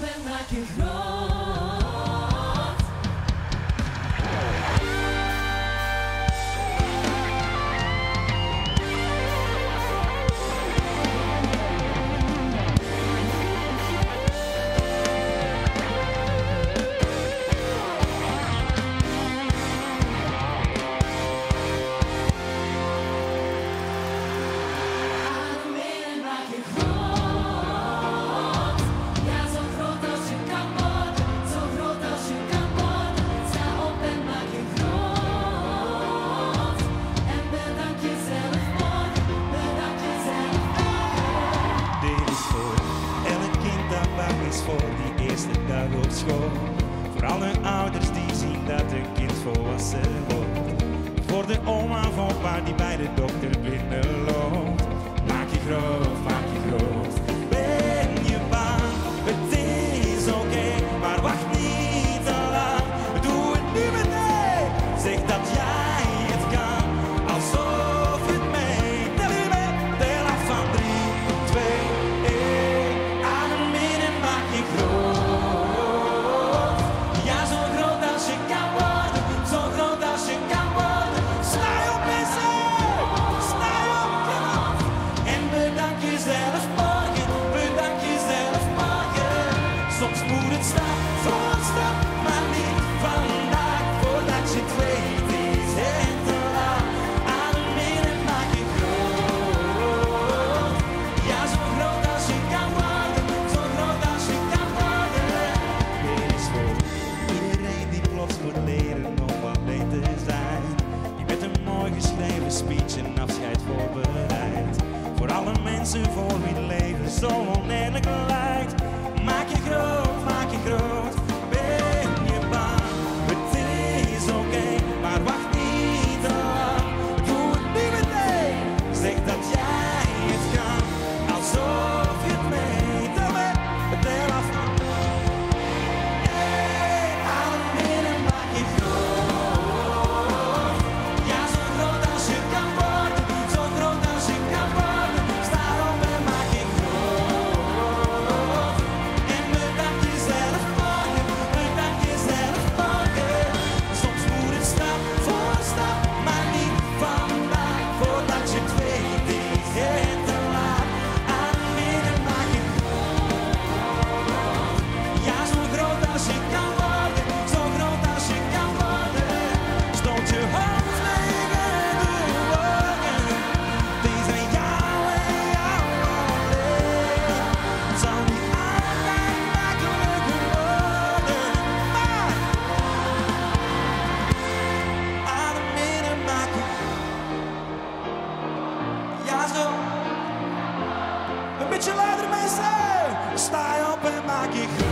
en maak je groot. Voor die eerste dag op school. Voor alle ouders die zien dat hun kind volwassen wordt. Voor de oma of opa die bij de dokter binnenloopt. Maak je groot, maak je groot. Ben je bang? Het is oké, maar wacht niet te lang. Doe het nu meteen. Zeg dat jij het kan, alsof je het meent. Tel je mee, tel af van 3, 2, 1. Adem in en maak je groot. Ja, zo groot als je kan worden, zo groot als je kan worden. Sta je op mensen, sta je op kant. En bedank jezelf morgen, bedank jezelf morgen. Soms moet het stap voor stap, maar niet vandaag. Voordat je het weet is het te laat. Adem in en maak je groot. Ja, zo groot als je kan worden, zo groot als je kan worden. Dit is voor iedereen die plots moet leren om alleen te zijn. Die met een mooi geschreven speech een afscheid voorbereidt. Voor alle mensen voor wie het leven zo oneerlijk lijkt. Maak je groot, maak je groot. Ben je bang? Het is oké, maar wacht niet te lang. Doe het nu meteen. Zeg dat jij het kan, alsof je het meent. Tel af. Adem in en maak je groot. Ja, zo groot als je kan worden, zo groot als je kan worden. Sta op en maak je groot. En bedank jezelf morgen, bedank jezelf morgen. Soms moet het stap voor stap, maar niet vandaag. Voordat je het weet is het te laat. Adem in en maak je groot. Ja, zo groot als je kan worden, zo groot als je kan worden. Stoot je hoofd tegen de wolken. Die zijn jou en jou alleen. Het zal niet altijd makkelijk worden, maar adem in en maak je. Ja, zo. Een beetje luider mensen. Sta je op en maak je groot.